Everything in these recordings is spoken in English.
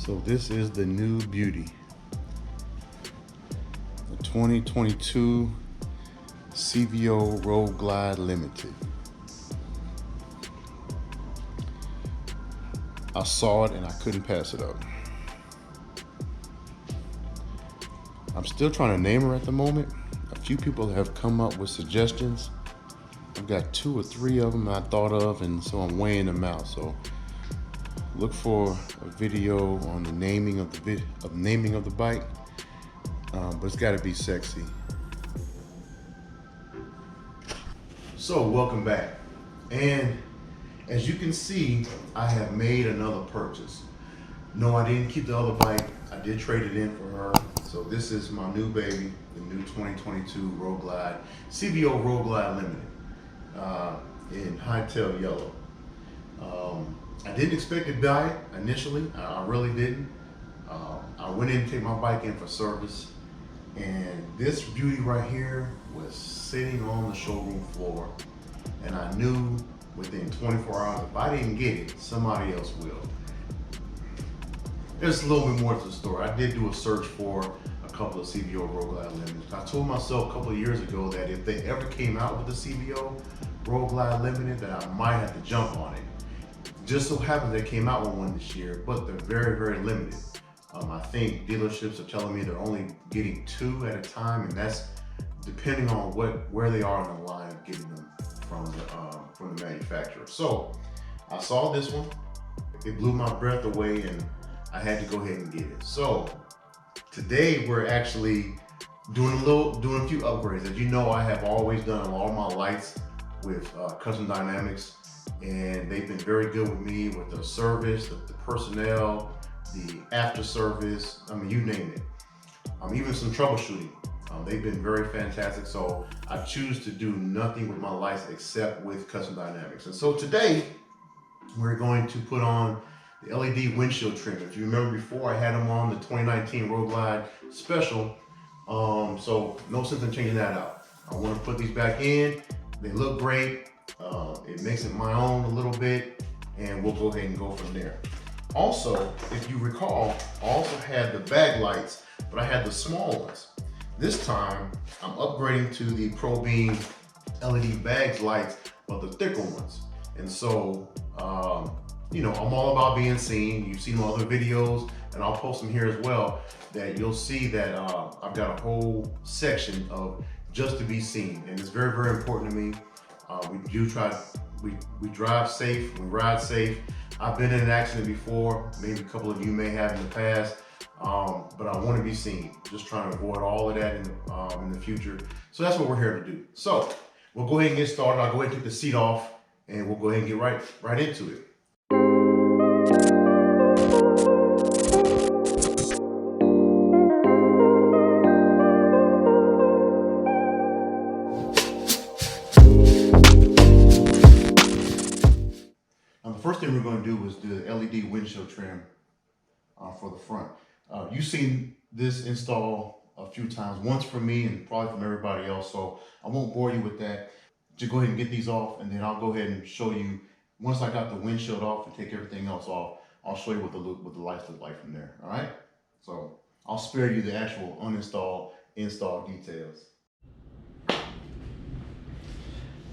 So this is the new beauty, the 2022 CVO Road Glide Limited. I saw it and I couldn't pass it up. I'm still trying to name her at the moment. A few people have come up with suggestions. I've got 2 or 3 of them I thought of, and so I'm weighing them out. So look for a video on the naming of the bike, but it's got to be sexy. So welcome back, and as you can see, I have made another purchase. No, I didn't keep the other bike. I did trade it in for her. So this is my new baby, the new 2022 Road Glide, CVO Road Glide Limited, in Hightail Yellow. I didn't expect to buy it initially. I really didn't. I went in to take my bike in for service, and this beauty right here was sitting on the showroom floor, and I knew within 24 hours, if I didn't get it, somebody else will. There's a little bit more to the story. I did do a search for a couple of CVO Road Glide Limited. I told myself a couple of years ago that if they ever came out with a CVO Road Glide Limited, that I might have to jump on it. Just so happens they came out with one this year, but they're very, very limited. I think dealerships are telling me they're only getting 2 at a time, and that's depending on where they are in the line of getting them from the manufacturer. So I saw this one, it blew my breath away, and I had to go ahead and get it. So today we're actually doing a few upgrades. As you know, I have always done all of my lights with Custom Dynamics, and they've been very good with me with the service, the personnel, the after service, I mean, you name it. Even some troubleshooting. They've been very fantastic. So I choose to do nothing with my lights except with Custom Dynamics. And so today we're going to put on the LED windshield trim. If you remember before, I had them on the 2019 Road Glide Special. So no sense in changing that out. I want to put these back in. They look great. It makes it my own a little bit, and we'll go ahead and go from there. Also, if you recall, I also had the bag lights, but I had the small ones. This time, I'm upgrading to the Pro Beam LED bags lights, but the thicker ones. And so, you know, I'm all about being seen. You've seen my other videos, and I'll post them here as well, that you'll see that I've got a whole section of just to be seen. And it's very, very important to me. We drive safe, we ride safe. I've been in an accident before, maybe a couple of you may have in the past, but I want to be seen. Just trying to avoid all of that in the future. So that's what we're here to do. So we'll go ahead and get started. I'll go ahead and take the seat off, and we'll go ahead and get right into it. The first thing we're going to do is do the LED windshield trim for the front. You've seen this install a few times, once from me and probably from everybody else, so I won't bore you with that. Just go ahead and get these off, and then I'll go ahead and show you, once I got the windshield off and take everything else off, I'll show you what the lights look like from there, all right? So I'll spare you the actual install details.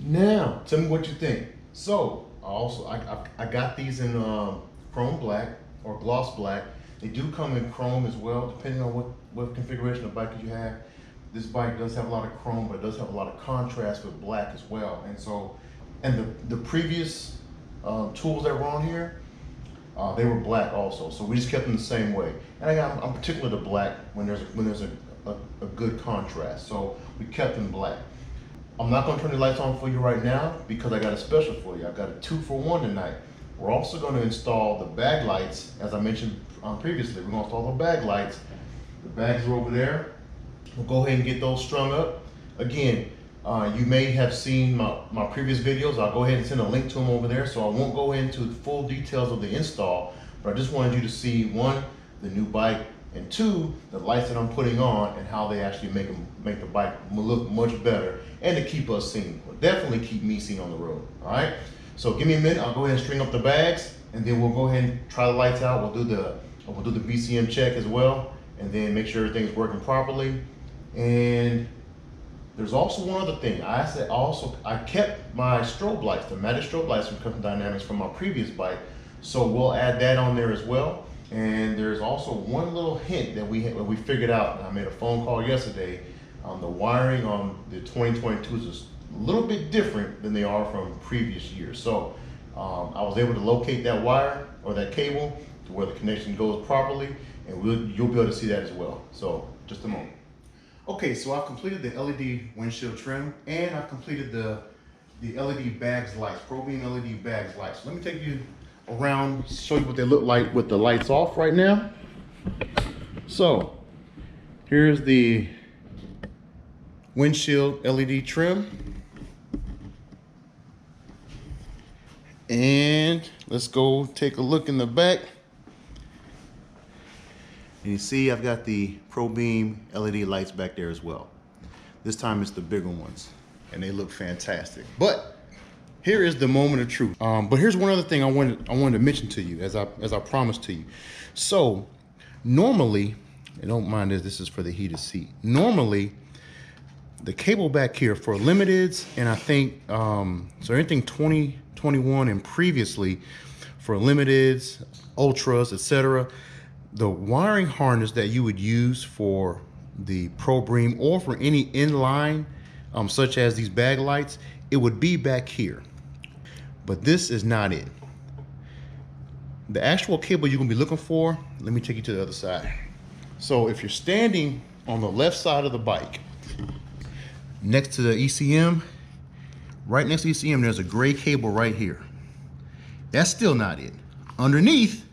Now, tell me what you think. So, I got these in chrome black or gloss black. They do come in chrome as well, depending on what configuration of bike you have. This bike does have a lot of chrome, but it does have a lot of contrast with black as well. And so, the previous tools that were on here, they were black also. So we just kept them the same way. And I'm particular to black when there's a good contrast. So we kept them black. I'm not going to turn the lights on for you right now because I got a special for you. I've got a 2-for-1 tonight. We're also going to install the bag lights, as I mentioned previously. We're going to install the bag lights. The bags are over there. We'll go ahead and get those strung up. Again, you may have seen my previous videos. I'll go ahead and send a link to them over there, so I won't go into the full details of the install, but I just wanted you to see, 1, the new bike, and 2, the lights that I'm putting on and how they actually make the bike look much better, and to keep us seen. Well, definitely keep me seen on the road, all right? So give me a minute, I'll go ahead and string up the bags, and then we'll go ahead and try the lights out. We'll do the We'll do the BCM check as well, and then make sure everything's working properly. And there's also one other thing. I kept my strobe lights, the magic strobe lights from Custom Dynamics from my previous bike, so we'll add that on there as well. And there's also one little hint that we figured out. I made a phone call yesterday. The wiring on the 2022s is a little bit different than they are from previous years. So I was able to locate that wire or that cable to where the connection goes properly, and you'll be able to see that as well. So just a moment. Okay, so I've completed the LED windshield trim, and I've completed the LED bags lights, ProBeam LED bags lights. Let me take you around, show you what they look like with the lights off right now. So here's the windshield LED trim. And let's go take a look in the back. And you see I've got the ProBeam LED lights back there as well. This time it's the bigger ones, and they look fantastic. But here is the moment of truth. But here's one other thing I wanted to mention to you, as I promised to you. So normally, and don't mind this is for the heated seat. Normally, the cable back here for limiteds, and I think so anything 2021 and previously for limiteds, ultras, etc. The wiring harness that you would use for the ProBeam or for any inline, such as these bag lights, it would be back here. But this is not it. The actual cable you're gonna be looking for, let me take you to the other side. So if you're standing on the left side of the bike, next to the ECM, right next to ECM, there's a gray cable right here. That's still not it. Underneath,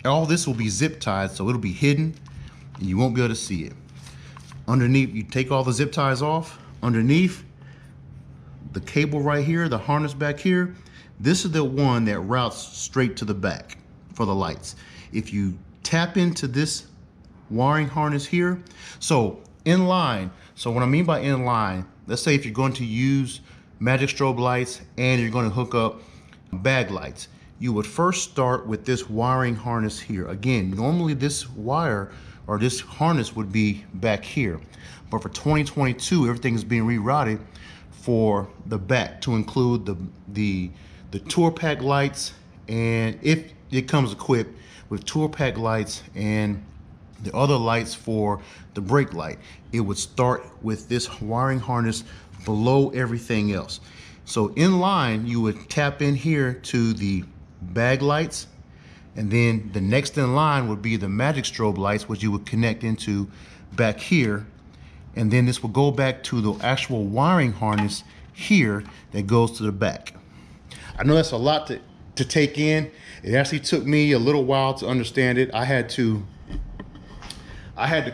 all this will be zip tied, so it'll be hidden and you won't be able to see it. Underneath, you take all the zip ties off. Underneath, the cable right here, the harness back here, this is the one that routes straight to the back for the lights. If you tap into this wiring harness here, so in line, so what I mean by in line, let's say if you're going to use magic strobe lights and you're going to hook up bag lights, you would first start with this wiring harness here. Again, normally this wire or this harness would be back here, but for 2022, everything is being rerouted for the back to include the tour pack lights, and if it comes equipped with tour pack lights and the other lights for the brake light, it would start with this wiring harness below everything else. So in line, you would tap in here to the bag lights, and then the next in line would be the magic strobe lights, which you would connect into back here, and then this will go back to the actual wiring harness here that goes to the back. I know that's a lot to take in. It actually took me a little while to understand it. I had to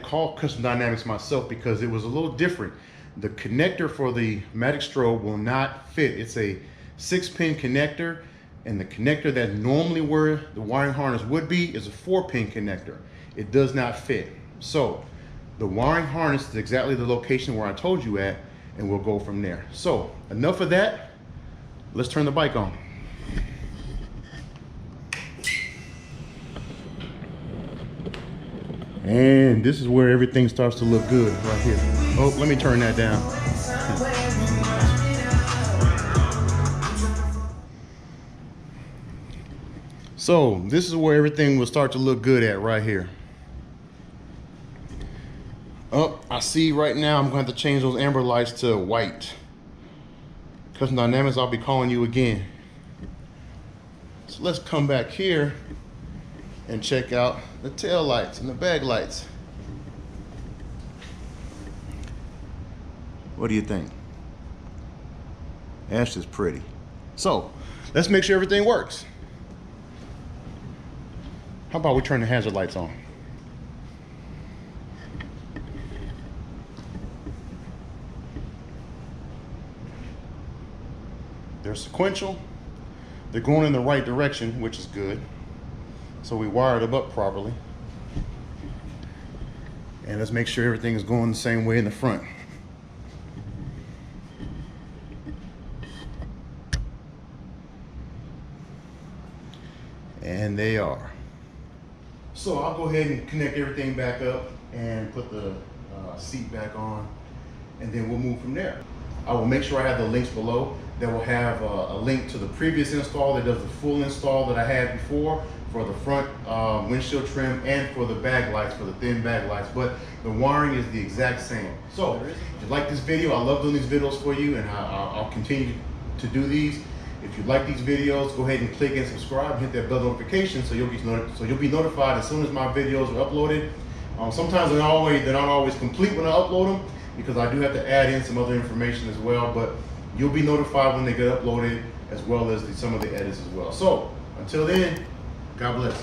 call Custom Dynamics myself because it was a little different. The connector for the magic strobe will not fit. It's a 6-pin connector, and the connector that normally where the wiring harness would be is a 4-pin connector. It does not fit. So the wiring harness is exactly the location where I told you at, and we'll go from there. So enough of that. Let's turn the bike on. And this is where everything starts to look good right here. Oh, let me turn that down. So this is where everything will start to look good at right here. Oh, I see right now I'm going to have to change those amber lights to white. Custom Dynamics, I'll be calling you again. So let's come back here and check out the tail lights and the bag lights. What do you think? That's just pretty. So let's make sure everything works. How about we turn the hazard lights on? They're sequential. They're going in the right direction, which is good. So we wired them up properly. And let's make sure everything is going the same way in the front. And they are. So I'll go ahead and connect everything back up and put the seat back on, and then we'll move from there. I will make sure I have the links below that will have a link to the previous install that does the full install that I had before for the front windshield trim and for the bag lights, for the thin bag lights, but the wiring is the exact same. So if you like this video, I love doing these videos for you, and I'll continue to do these. If you like these videos, go ahead and click and subscribe and hit that bell notification so you'll be notified as soon as my videos are uploaded. Sometimes they're not always complete when I upload them, because I do have to add in some other information as well, but you'll be notified when they get uploaded, as well as some of the edits as well. So until then, God bless.